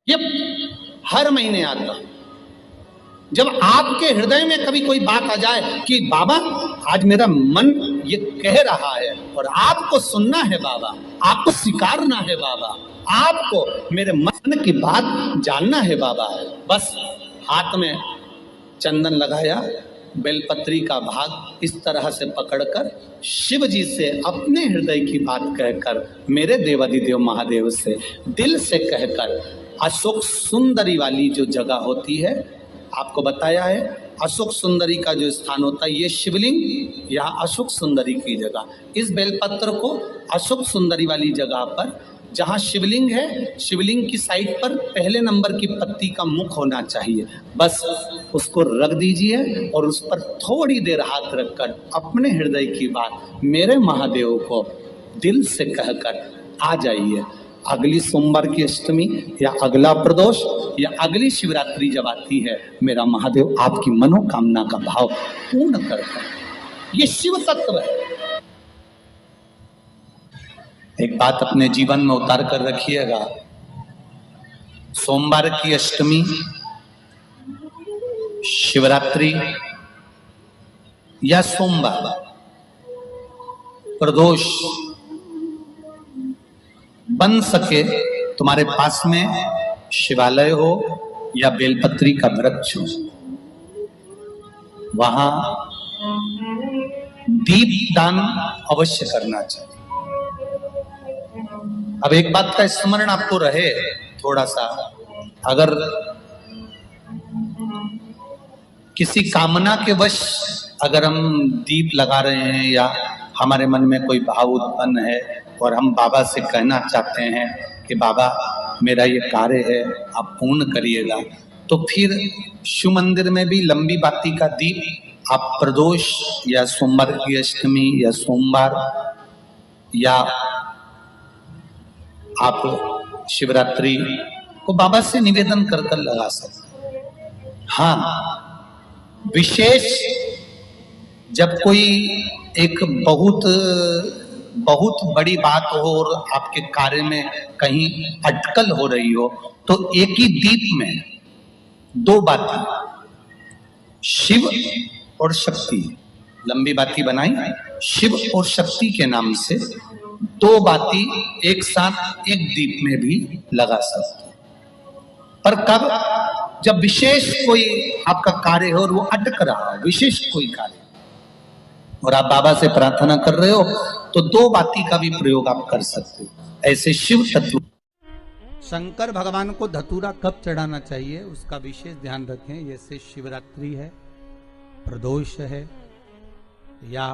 ये हर महीने आता। जब आपके हृदय में कभी कोई बात आ जाए कि बाबा आज मेरा मन ये कह रहा है और आपको सुनना है बाबा, आपको स्वीकारना है बाबा, आपको मेरे मन की बात जानना है बाबा, बस हाथ में चंदन लगाया, बेलपत्री का भाग इस तरह से पकड़कर शिव जी से अपने हृदय की बात कहकर, मेरे देवाधिदेव महादेव से दिल से कहकर, अशोक सुंदरी वाली जो जगह होती है, आपको बताया है अशोक सुंदरी का जो स्थान होता है, ये शिवलिंग या अशोक सुंदरी की जगह, इस बेलपत्र को अशोक सुंदरी वाली जगह पर जहाँ शिवलिंग है, शिवलिंग की साइड पर पहले नंबर की पत्ती का मुख होना चाहिए, बस उसको रख दीजिए और उस पर थोड़ी देर हाथ रखकर अपने हृदय की बात मेरे महादेव को दिल से कहकर आ जाइए। अगली सोमवार की अष्टमी या अगला प्रदोष या अगली शिवरात्रि जब आती है, मेरा महादेव आपकी मनोकामना का भाव पूर्ण करता है। ये शिव तत्व है। एक बात अपने जीवन में उतार कर रखिएगा, सोमवार की अष्टमी, शिवरात्रि या सोमवार, प्रदोष, बन सके तुम्हारे पास में शिवालय हो या बेलपत्री का वृक्ष हो, वहां दीप दान अवश्य करना चाहिए। अब एक बात का स्मरण आपको रहे थोड़ा सा, अगर किसी कामना के वश अगर हम दीप लगा रहे हैं या हमारे मन में कोई भाव उत्पन्न है और हम बाबा से कहना चाहते हैं कि बाबा मेरा ये कार्य है आप पूर्ण करिएगा, तो फिर शिव मंदिर में भी लंबी बाती का दीप आप प्रदोष या सोमवार की अष्टमी या सोमवार या आप शिवरात्रि को बाबा से निवेदन कर कर लगा सकते। हाँ, विशेष जब कोई एक बहुत बड़ी बात हो और आपके कार्य में कहीं अटकल हो रही हो, तो एक ही दीप में दो बाती, शिव और शक्ति, लंबी बाती बनाई, शिव और शक्ति के नाम से दो बाती एक साथ एक दीप में भी लगा सकते। पर कब? जब विशेष कोई आपका कार्य हो और वो अटक रहा हो, विशेष कोई कार्य, और आप बाबा से प्रार्थना कर रहे हो, तो दो बाती का भी प्रयोग आप कर सकते हो। ऐसे शिव तत्व। शंकर भगवान को धतूरा कब चढ़ाना चाहिए उसका विशेष ध्यान रखें। जैसे शिवरात्रि है, प्रदोष है, या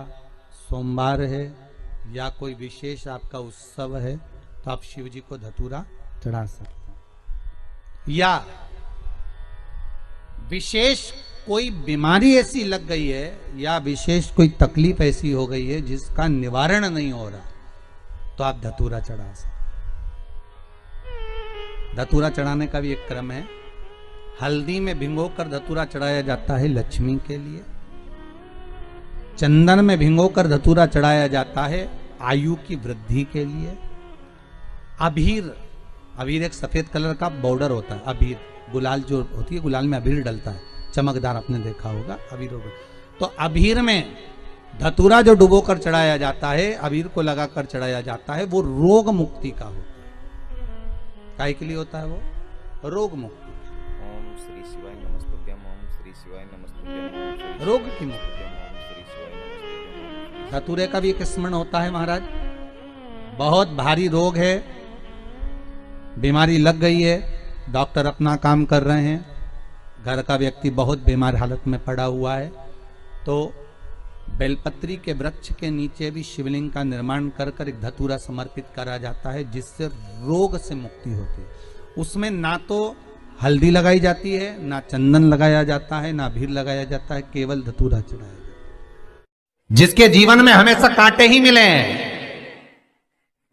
सोमवार है, या कोई विशेष आपका उत्सव है, तो आप शिव जी को धतूरा चढ़ा सकते हैं। या विशेष कोई बीमारी ऐसी लग गई है या विशेष कोई तकलीफ ऐसी हो गई है जिसका निवारण नहीं हो रहा, तो आप धतूरा चढ़ा सकते। धतूरा चढ़ाने का भी एक क्रम है। हल्दी में भिगोकर धतूरा चढ़ाया जाता है लक्ष्मी के लिए। चंदन में भिगोकर धतूरा चढ़ाया जाता है आयु की वृद्धि के लिए। अबीर एक सफेद कलर का बॉर्डर होता है। अबीर गुलाल जो होती है, गुलाल में अबीर डलता है, चमकदार, आपने देखा होगा अबीर। तो अबीर में धतूरा जो डुबो कर चढ़ाया जाता है, अबीर को लगाकर चढ़ाया जाता है, वो रोग मुक्ति का होता है। काय के लिए होता है वो? रोग मुक्ति। ओम श्री शिवाय नमस्तुभ्यम, ओम श्री शिवाय नमस्तुभ्यम, रोग की मुक्ति। धतूरे का भी एक स्मरण होता है महाराज। बहुत भारी रोग है, बीमारी लग गई है, डॉक्टर अपना काम कर रहे हैं, घर का व्यक्ति बहुत बीमार हालत में पड़ा हुआ है, तो बेलपत्री के वृक्ष के नीचे भी शिवलिंग का निर्माण कर एक धतूरा समर्पित करा जाता है, जिससे रोग से मुक्ति होती है। उसमें ना तो हल्दी लगाई जाती है, ना चंदन लगाया जाता है, ना अबीर लगाया जाता है, केवल धतूरा चढ़ाया जाता है। जिसके जीवन में हमेशा कांटे ही मिले हैं।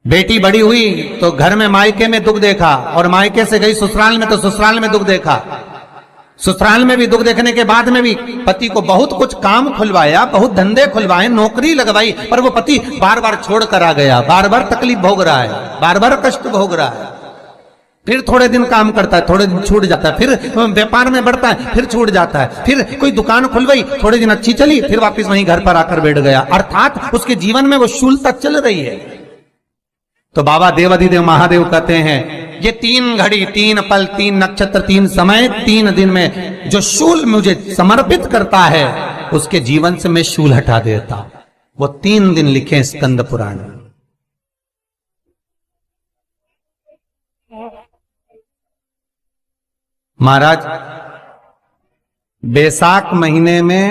बेटी बड़ी हुई तो घर में मायके में दुख देखा, और मायके से गई ससुराल में तो ससुराल में दुख देखा। ससुराल में भी दुख देखने के बाद में भी पति को बहुत कुछ काम खुलवाया, बहुत धंधे खुलवाए, नौकरी लगवाई, पर वो पति बार बार छोड़ कर आ गया, बार बार तकलीफ भोग रहा है, बार बार कष्ट भोग रहा है। फिर थोड़े दिन काम करता है, थोड़े दिन छूट जाता है, फिर व्यापार में बढ़ता है, फिर छूट जाता है, फिर कोई दुकान खुलवाई, थोड़े दिन अच्छी चली, फिर वापस वहीं घर पर आकर बैठ गया। अर्थात उसके जीवन में वो शूलता चल रही है। तो बाबा देवाधिदेव महादेव कहते हैं, ये 3 घड़ी 3 पल 3 नक्षत्र 3 समय 3 दिन में जो शूल मुझे समर्पित करता है, उसके जीवन से मैं शूल हटा देता। वो 3 दिन लिखे स्कंद पुराण। महाराज बैसाख महीने में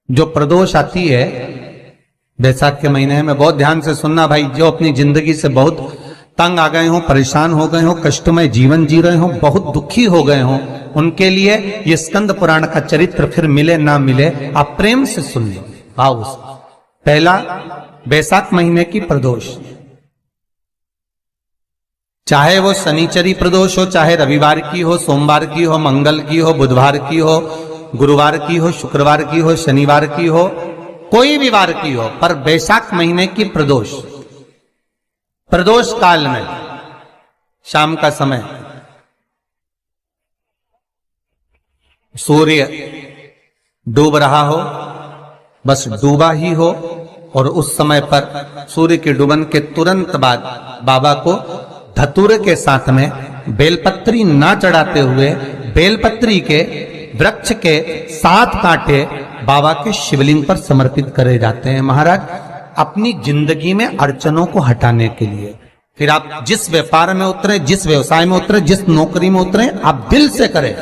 जो प्रदोष आती है, बैसाख के महीने में बहुत ध्यान से सुनना भाई, जो अपनी जिंदगी से बहुत तंग आ गए हो, परेशान हो गए हो, कष्टमय जीवन जी रहे हो, बहुत दुखी हो गए हो, उनके लिए ये स्कंद पुराण का चरित्र फिर मिले ना मिले, आप प्रेम से सुन लो भाव से। पहला, बैसाख महीने की प्रदोष, चाहे वो शनिचरी प्रदोष हो, चाहे रविवार की हो, सोमवार की हो, मंगल की हो, बुधवार की हो, गुरुवार की हो, शुक्रवार की हो, शनिवार की हो, कोई भी वार की हो, पर बैसाख महीने की प्रदोष, प्रदोष काल में शाम का समय सूर्य डूब रहा हो, बस डूबा ही हो, और उस समय पर सूर्य के डूबन के तुरंत बाद बाबा को धतूरे के साथ में बेलपत्री ना चढ़ाते हुए बेलपत्री के वृक्ष के 7 कांटे बाबा के शिवलिंग पर समर्पित करे जाते हैं महाराज, अपनी जिंदगी में अड़चनों को हटाने के लिए। फिर आप जिस व्यापार में उतरे, जिस व्यवसाय में उतरे, जिस नौकरी में उतरे, आप दिल से करें,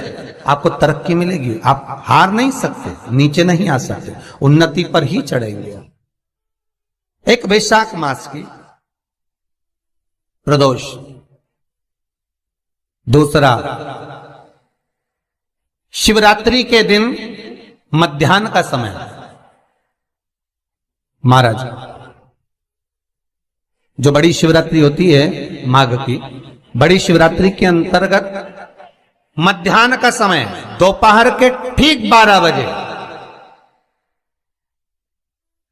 आपको तरक्की मिलेगी। आप हार नहीं सकते, नीचे नहीं आ सकते, उन्नति पर ही चढ़ेंगे। एक वैशाख मास की प्रदोष, दूसरा शिवरात्रि के दिन मध्याह्न का समय। महाराज जो बड़ी शिवरात्रि होती है माघ की, बड़ी शिवरात्रि के अंतर्गत मध्याह्न का समय, दोपहर के ठीक 12 बजे,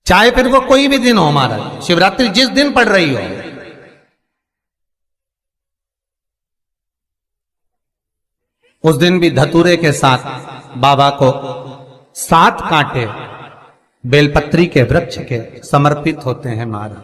चाहे फिर वो कोई भी दिन हो महाराज, शिवरात्रि जिस दिन पड़ रही हो, उस दिन भी धतूरे के साथ बाबा को 7 कांटे बेलपत्री के वृक्ष के समर्पित होते हैं महाराज।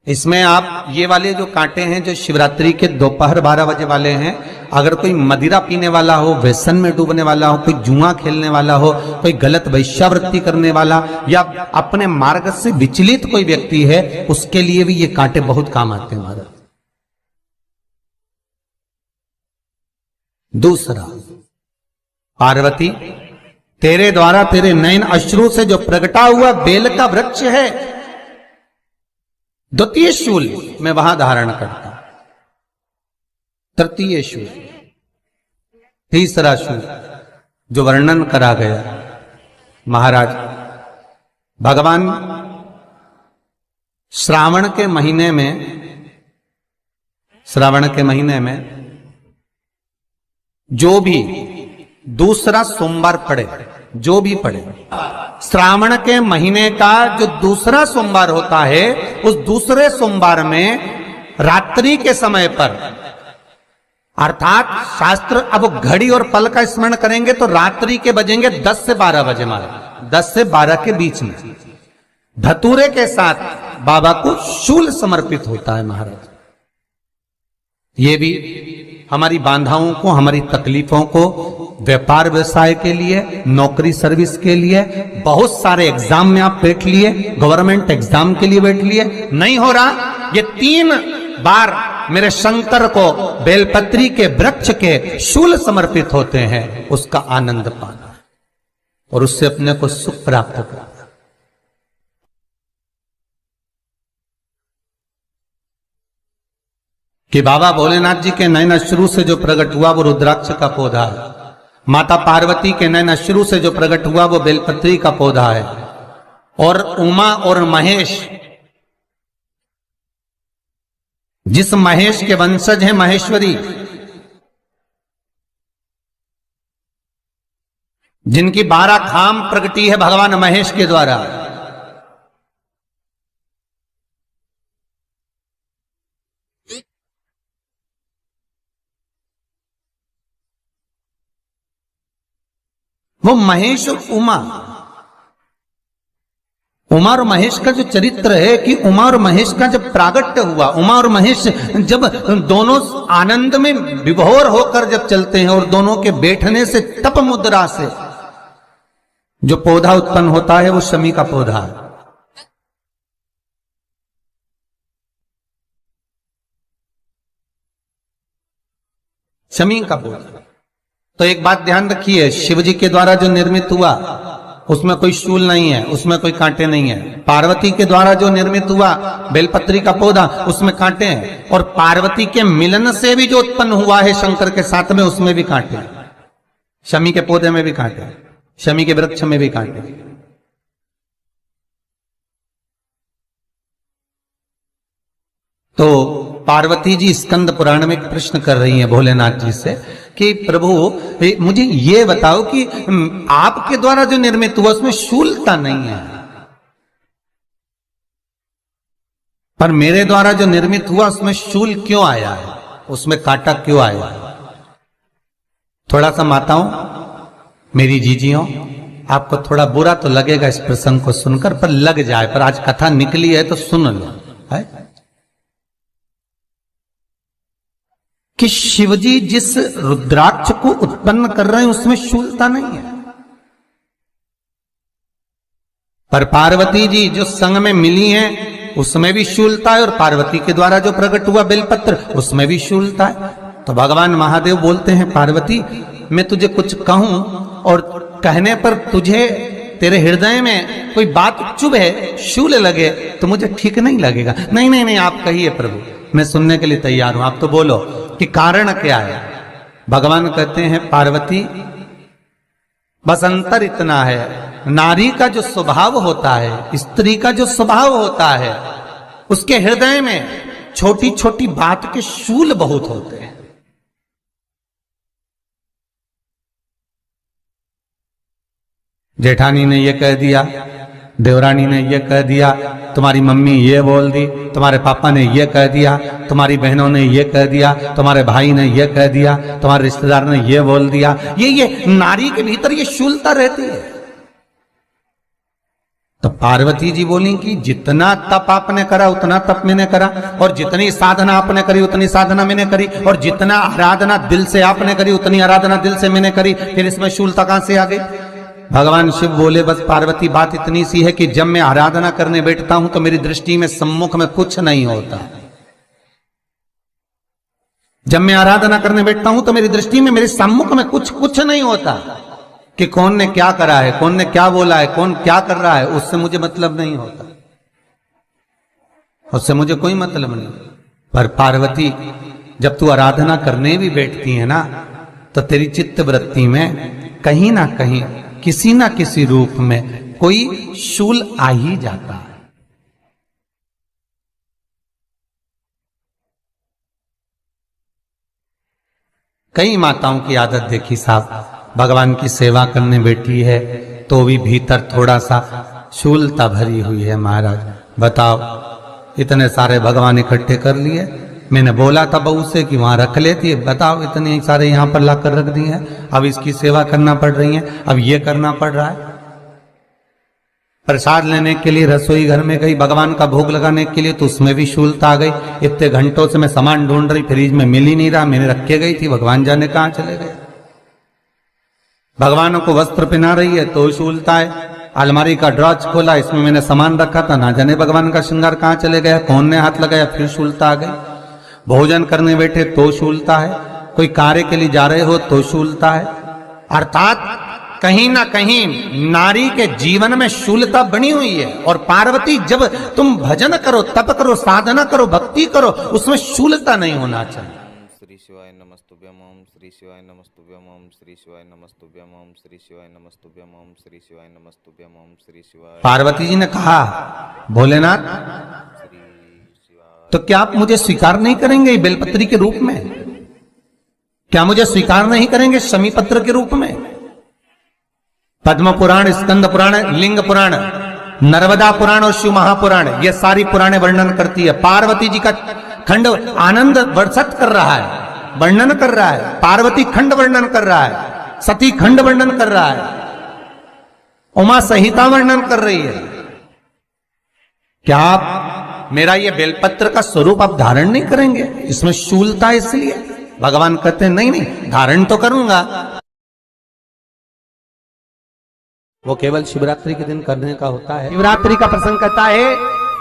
इसमें आप ये वाले जो कांटे हैं, जो शिवरात्रि के दोपहर 12 बजे वाले हैं, अगर कोई मदिरा पीने वाला हो, व्यसन में डूबने वाला हो, कोई जुआ खेलने वाला हो, कोई गलत वैश्यावृत्ति करने वाला, या अपने मार्ग से विचलित कोई व्यक्ति है, उसके लिए भी ये कांटे बहुत काम आते हैं महाराज। दूसरा, पार्वती तेरे द्वारा तेरे नयन अश्रु से जो प्रगटा हुआ बेल का वृक्ष है, द्वितीय शूल मैं वहां धारण करता, तृतीय शूल, तीसरा शूल जो वर्णन करा गया महाराज। भगवान श्रावण के महीने में जो भी दूसरा सोमवार पड़े, जो भी पड़े, श्रावण के महीने का जो दूसरा सोमवार होता है, उस दूसरे सोमवार में रात्रि के समय पर, अर्थात शास्त्र अब घड़ी और पल का स्मरण करेंगे तो रात्रि के बजेंगे 10 से 12 बजे महाराज, 10 से 12 के बीच में धतूरे के साथ बाबा को शूल समर्पित होता है महाराज। ये भी हमारी बाधाओं को, हमारी तकलीफों को, व्यापार व्यवसाय के लिए, नौकरी सर्विस के लिए, बहुत सारे एग्जाम में आप बैठ लिए, गवर्नमेंट एग्जाम के लिए बैठ लिए, नहीं हो रहा, ये 3 बार मेरे शंकर को बेलपत्री के वृक्ष के शूल समर्पित होते हैं, उसका आनंद पाना और उससे अपने को सुख प्राप्त करना। कि बाबा भोलेनाथ जी के नयन अश्रु से जो प्रकट हुआ वो रुद्राक्ष का पौधा है, माता पार्वती के नयन अश्रु से जो प्रकट हुआ वो बेलपत्री का पौधा है, और उमा और महेश, जिस महेश के वंशज हैं महेश्वरी, जिनकी 12 खाम प्रगटी है भगवान महेश के द्वारा, वो महेश और उमा, उमा और महेश का जो चरित्र है कि उमा और महेश का जब प्रागट्य हुआ, उमा और महेश जब दोनों आनंद में विभोर होकर जब चलते हैं और दोनों के बैठने से तप मुद्रा से जो पौधा उत्पन्न होता है वो शमी का पौधा है। शमी का पौधा। तो एक बात ध्यान रखिए, शिव जी के द्वारा जो निर्मित हुआ उसमें कोई शूल नहीं है, उसमें कोई कांटे नहीं है। पार्वती के द्वारा जो निर्मित हुआ बेलपत्री का पौधा, उसमें कांटे हैं। और पार्वती के मिलन से भी जो उत्पन्न हुआ है शंकर के साथ में, उसमें भी कांटे हैं। शमी के पौधे में भी कांटे हैं, शमी के वृक्ष में भी कांटे हैं। तो पार्वती जी स्कंद पुराण में एक प्रश्न कर रही हैं भोलेनाथ जी से कि प्रभु मुझे ये बताओ कि आपके द्वारा जो निर्मित हुआ उसमें शूलता नहीं है, पर मेरे द्वारा जो निर्मित हुआ उसमें शूल क्यों आया है, उसमें कांटा क्यों आया है? थोड़ा सा माताओं, मेरी जीजियों, आपको थोड़ा बुरा तो लगेगा इस प्रसंग को सुनकर, पर लग जाए, पर आज कथा निकली है तो सुन लो है कि शिवजी जिस रुद्राक्ष को उत्पन्न कर रहे हैं उसमें शूलता नहीं है, पर पार्वती जी जो संग में मिली हैं उसमें भी शूलता है, और पार्वती के द्वारा जो प्रकट हुआ बेलपत्र उसमें भी शूलता है। तो भगवान महादेव बोलते हैं, पार्वती मैं तुझे कुछ कहूं और कहने पर तुझे तेरे हृदय में कोई बात चुभे, शूल लगे तो मुझे ठीक नहीं लगेगा। नहीं नहीं नहीं, आप कहिए प्रभु, मैं सुनने के लिए तैयार हूं, आप तो बोलो कि कारण क्या है। भगवान कहते हैं, पार्वती बस अंतर इतना है, नारी का जो स्वभाव होता है, स्त्री का जो स्वभाव होता है, उसके हृदय में छोटी छोटी बात के शूल बहुत होते हैं। जेठानी ने ये कह दिया, देवरानी ने ये कह दिया, तुम्हारी मम्मी ये बोल दी, तुम्हारे पापा ने ये कह दिया, तुम्हारी बहनों ने ये कह दिया, तुम्हारे भाई ने ये कह दिया, तुम्हारे रिश्तेदार ने ये बोल दिया। ये नारी के भीतर ये शूलता रहती है। तो पार्वती जी बोली कि जितना तप आपने करा उतना तप मैंने करा, और जितनी साधना आपने करी उतनी साधना मैंने करी, और जितना आराधना दिल से आपने करी उतनी आराधना दिल से मैंने करी, फिर इसमें शूलता कहां से आ गई? भगवान शिव बोले, बस पार्वती बात इतनी सी है कि जब मैं आराधना करने बैठता हूं तो मेरी दृष्टि में सम्मुख में कुछ नहीं होता। जब मैं आराधना करने बैठता हूं तो मेरी दृष्टि में, मेरे सम्मुख में कुछ नहीं होता कि कौन ने क्या करा है, कौन ने क्या बोला है, कौन क्या कर रहा है, उससे मुझे मतलब नहीं होता, उससे मुझे कोई मतलब नहीं। पर पार्वती जब तू आराधना करने भी बैठती है ना, तो तेरी चित्त वृत्ति में कहीं ना कहीं किसी ना किसी रूप में कोई शूल आ ही जाता है। कई माताओं की आदत देखी साहब, भगवान की सेवा करने बैठी है तो भी भीतर थोड़ा सा शूलता भरी हुई है। महाराज बताओ, इतने सारे भगवान इकट्ठे कर लिए, मैंने बोला था बहू से कि वहां रख लेती है, बताओ इतने सारे यहां पर लाकर रख दिए हैं, अब इसकी सेवा करना पड़ रही है, अब ये करना पड़ रहा है। प्रसाद लेने के लिए रसोई घर में गई, भगवान का भोग लगाने के लिए, तो उसमें भी शूलता आ गई। इतने घंटों से मैं सामान ढूंढ रही, फ्रिज में मिल ही नहीं रहा, मैंने रख के गई थी, भगवान जाने कहां चले गए। भगवानों को वस्त्र पहना रही है तो शूलता है। अलमारी का ड्रॉज खोला, इसमें मैंने सामान रखा था, ना जाने भगवान का श्रृंगार कहां चले गया, कौन ने हाथ लगाया, फिर शूलता आ गई। भोजन करने बैठे तो शूलता है, कोई कार्य के लिए जा रहे हो तो शूलता है। अर्थात कहीं ना कहीं नारी के जीवन में शूलता बनी हुई है। और पार्वती, जब तुम भजन करो, तप करो, साधना करो, भक्ति करो, उसमें शूलता नहीं होना चाहिए। श्री शिवाय नमस्तुभ्यम ओम श्री शिवाय नमस्तुभ्यम ओम श्री शिवाय नमस्तुभ्यम ओम श्री शिवाय नमस्तुभ्यम ओम श्री शिवाय नमस्तुभ्यम ओम श्री शिवाय। पार्वती जी ने कहा, भोलेनाथ तो क्या आप मुझे स्वीकार नहीं करेंगे बेलपत्री के रूप में? क्या मुझे स्वीकार नहीं करेंगे शमी पत्र के रूप में? पद्म पुराण, स्कंद पुराण, लिंग पुराण, नर्मदा पुराण और शिव महापुराण, ये सारी पुराणे वर्णन करती है। पार्वती जी का खंड आनंद वर्षित कर रहा है, वर्णन कर रहा है। पार्वती खंड वर्णन कर रहा है, सती खंड वर्णन कर रहा है। उमा संहिता वर्णन कर रही है। क्या आप मेरा ये बेलपत्र का स्वरूप आप धारण नहीं करेंगे? इसमें शूलता है, इसलिए भगवान कहते हैं नहीं नहीं, धारण तो करूंगा। वो केवल शिवरात्रि के दिन करने का होता है। शिवरात्रि का प्रसंग कहता है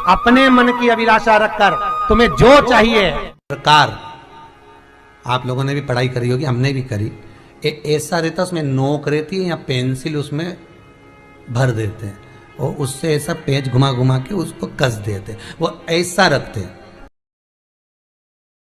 अपने मन की अभिलाषा रखकर तुम्हें जो चाहिए। प्रकार आप लोगों ने भी पढ़ाई करी होगी, हमने भी करी। ऐसा रहता, उसमें नोक रहती है या पेंसिल उसमें भर देते हैं और उससे ऐसा पेज घुमा घुमा के उसको कस देते हैं। वो ऐसा रखते हैं